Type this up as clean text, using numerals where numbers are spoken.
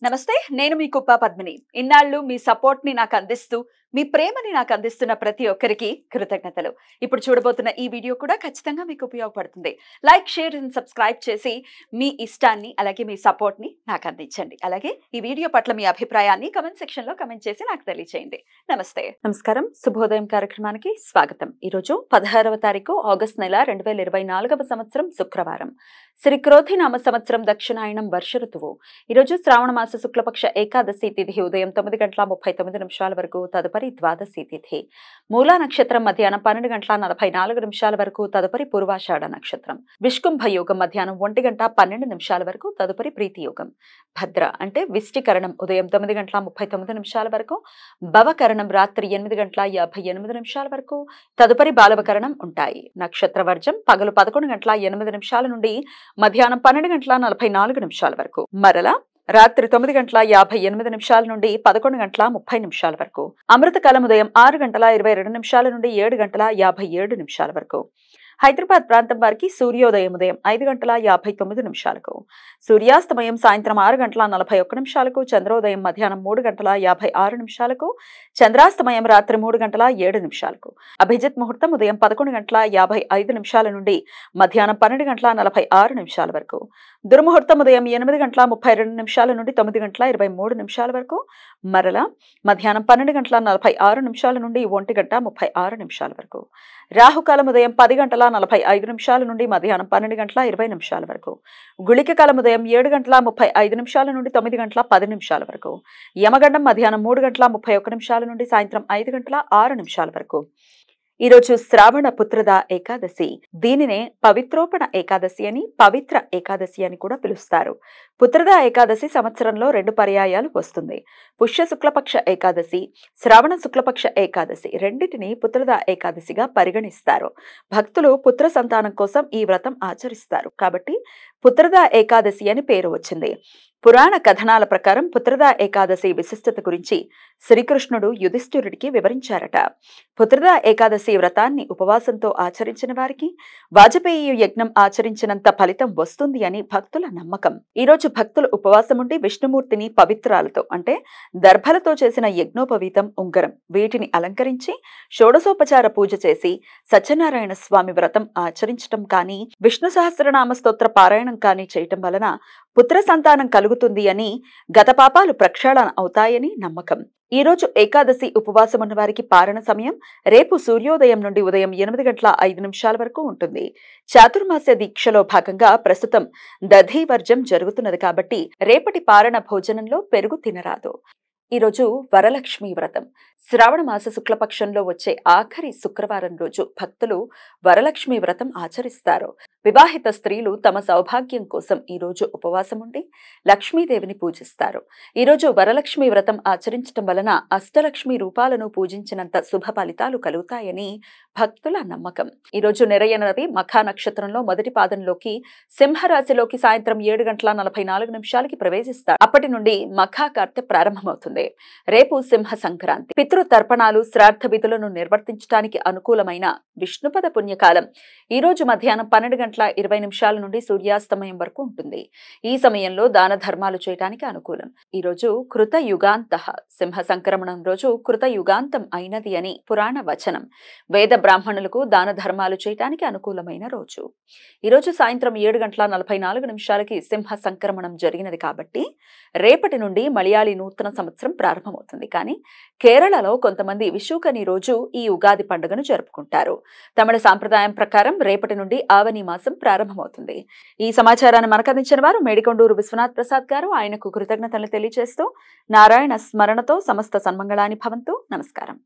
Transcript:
నమస్తే, నేను మీ కుప్ప పద్మిని. ఇన్నాళ్ళు మీ సపోర్ట్ ని నాకు అందిస్తూ, మీ ప్రేమని నాకు అందిస్తున్న ప్రతి ఒక్కరికి కృతజ్ఞతలు. ఇప్పుడు చూడబోతున్న ఈ వీడియో కూడా ఖచ్చితంగా మీకు ఉపయోగపడుతుంది. లైక్, షేర్ అండ్ సబ్స్క్రైబ్ చేసి మీ ఇష్టాన్ని అలాగే మీ సపోర్ట్ ని నాకు అందించండి. అలాగే ఈ వీడియో పట్ల మీ అభిప్రాయాన్ని కమెంట్ సెక్షన్ లో కమెంట్ చేసి నాకు తెలియజేయండి. నమస్తే, నమస్కారం. శుభోదయం కార్యక్రమానికి స్వాగతం. ఈ రోజు 16వ తారీఖు ఆగస్టు నెల 2024వ సంవత్సరం శుక్రవారం. శ్రీ క్రోధి నామ సంవత్సరం దక్షిణాయనం వర్ష ఋతువు. ఈ రోజు శ్రావణ మాస శుక్లపక్ష ఏకాదశి తిథి ఉదయం 9:39 వరకు, తదుపరి ద్వాదశి తిథి. మూలా నక్షత్రం మధ్యాహ్నం 12:44 వరకు, తదుపరి పూర్వాషాఢ నక్షత్రం. విష్కుంభ యోగం మధ్యాహ్నం 1:12 వరకు, తదుపరి ప్రీతి యోగం. భద్ర అంటే విష్టికరణం ఉదయం 9:39 వరకు, భవకరణం రాత్రి 8:58 వరకు, తదుపరి బాలవకరణం ఉంటాయి. నక్షత్ర వర్జం పగలు 11:08 నుండి మధ్యాహ్నం 12:44 వరకు, మరలా రాత్రి 9:58 నుండి 11:30 వరకు. అమృతకాలం ఉదయం 6:22 నుండి 7:57 వరకు. హైదరాబాద్ ప్రాంతం వారికి సూర్యోదయం ఉదయం 5:59, సూర్యాస్తమయం సాయంత్రం 6:41, చంద్రోదయం మధ్యాహ్నం 3:56, చంద్రాస్తమయం రాత్రి 3:07. అభిజిత్ ముహూర్తం ఉదయం 11:55 నుండి మధ్యాహ్నం 12:46 వరకు. దుర్ముహూర్తం ఉదయం 8:32 నుండి 9:23 వరకు, మరలా మధ్యాహ్నం 12:46 నుండి 1:36 వరకు. రాహుకాలం ఉదయం 10:45 నుండి మధ్యాహ్నం 12:20 వరకు. గుళిక కాలం ఉదయం 7:35 నుండి 9:10 వరకు. యమగండం మధ్యాహ్నం 3:31 నుండి సాయంత్రం 5:06 వరకు. ఈరోజు శ్రావణ పుత్రద ఏకాదశి. దీనినే పవిత్రోపణ ఏకాదశి అని, పవిత్ర ఏకాదశి అని కూడా పిలుస్తారు. పుత్రద ఏకాదశి సంవత్సరంలో 2 పర్యాయాలు వస్తుంది. పుష్య శుక్లపక్ష ఏకాదశి, శ్రావణ శుక్లపక్ష ఏకాదశి రెండింటినీ పుత్రద ఏకాదశిగా పరిగణిస్తారు. భక్తులు పుత్ర సంతానం కోసం ఈ వ్రతం ఆచరిస్తారు కాబట్టి పుత్రద ఏకాదశి అని పేరు వచ్చింది. పురాణ కథనాల ప్రకారం పుత్రద ఏకాదశి విశిష్టత గురించి శ్రీకృష్ణుడు యుధిష్ఠిరుడికి వివరించారట. పుత్రద ఏకాదశి వ్రతాన్ని ఉపవాసంతో ఆచరించిన వారికి వాజపేయి యజ్ఞం ఆచరించినంత ఫలితం వస్తుంది అని భక్తుల నమ్మకం. ఈరోజు భక్తులు ఉపవాసముండి విష్ణుమూర్తిని పవిత్రాలతో అంటే దర్భలతో చేసిన యజ్ఞోపవీతం, ఉంగరం వీటిని అలంకరించి షోడశోపచార పూజ చేసి సత్యనారాయణ స్వామి వ్రతం ఆచరించటం కానీ, విష్ణు సహస్రనామ స్తోత్ర పారాయణం కానీ చేయటం వలన పుత్ర సంతానం కలుగుతుంది అని, గత పాపాలు ప్రక్షాళన అవుతాయని నమ్మకం. ఈ రోజు ఏకాదశి ఉపవాసం ఉన్న వారికి పారణ సమయం రేపు సూర్యోదయం నుండి ఉదయం 8:05 వరకు ఉంటుంది. చాతుర్మాస్య దీక్షలో భాగంగా ప్రస్తుతం దధీవర్జం జరుగుతున్నది కాబట్టి రేపటి పారణ భోజనంలో పెరుగు తినరాదు. ఈరోజు వరలక్ష్మి వ్రతం. శ్రావణ మాస శుక్లపక్షంలో వచ్చే ఆఖరి శుక్రవారం రోజు భక్తులు వరలక్ష్మి వ్రతం ఆచరిస్తారు. వివాహిత స్త్రీలు తమ సౌభాగ్యం కోసం ఈ రోజు ఉపవాసం ఉండి లక్ష్మీదేవిని పూజిస్తారు. ఈరోజు వరలక్ష్మి వ్రతం ఆచరించటం వలన అష్టలక్ష్మి రూపాలను పూజించినంత శుభ ఫలితాలు కలుగుతాయని భక్తుల నమ్మకం. ఈరోజు నిరయన రవి మఖా నక్షత్రంలో మొదటి పాదంలోకి సింహరాశిలోకి సాయంత్రం 7:44 ప్రవేశిస్తారు. అప్పటి నుండి మఖా కార్తె ప్రారంభమవుతుంది. రేపు సింహ సంక్రాంతి. పితృ తర్పణాలు, శ్రాద్ధ విధులను నిర్వర్తించడానికి అనుకూలమైన విష్ణుపద పుణ్యకాలం ఈ రోజు మధ్యాహ్నం 12:20 నుండి సూర్యాస్తమయం వరకు ఉంటుంది. ఈ సమయంలో దాన ధర్మాలు చేయడానికి అనుకూలం. ఈ రోజు కృత యుగాంత. సింహ సంక్రమణం రోజు కృత యుగాంతం అయినది అని పురాణ వచనం. వేద బ్రాహ్మణులకు దాన ధర్మాలు చేయడానికి అనుకూలమైన రోజు. ఈరోజు సాయంత్రం 7:44 సింహ సంక్రమణం జరిగినది కాబట్టి రేపటి నుండి మలయాళీ నూతన సంవత్సరం ప్రారంభమవుతుంది. కానీ కేరళలో కొంతమంది విషుకని రోజు ఈ ఉగాది పండుగను జరుపుకుంటారు. తమిళ సాంప్రదాయం ప్రకారం రేపటి నుండి ఆవని మాసం ప్రారంభమవుతుంది. ఈ సమాచారాన్ని మనకు అందించిన వారు మేడికొండూరు విశ్వనాథ్ ప్రసాద్ గారు. ఆయనకు కృతజ్ఞతలు తెలియజేస్తూ నారాయణ స్మరణతో సమస్త సన్మంగళాని భవంతు. నమస్కారం.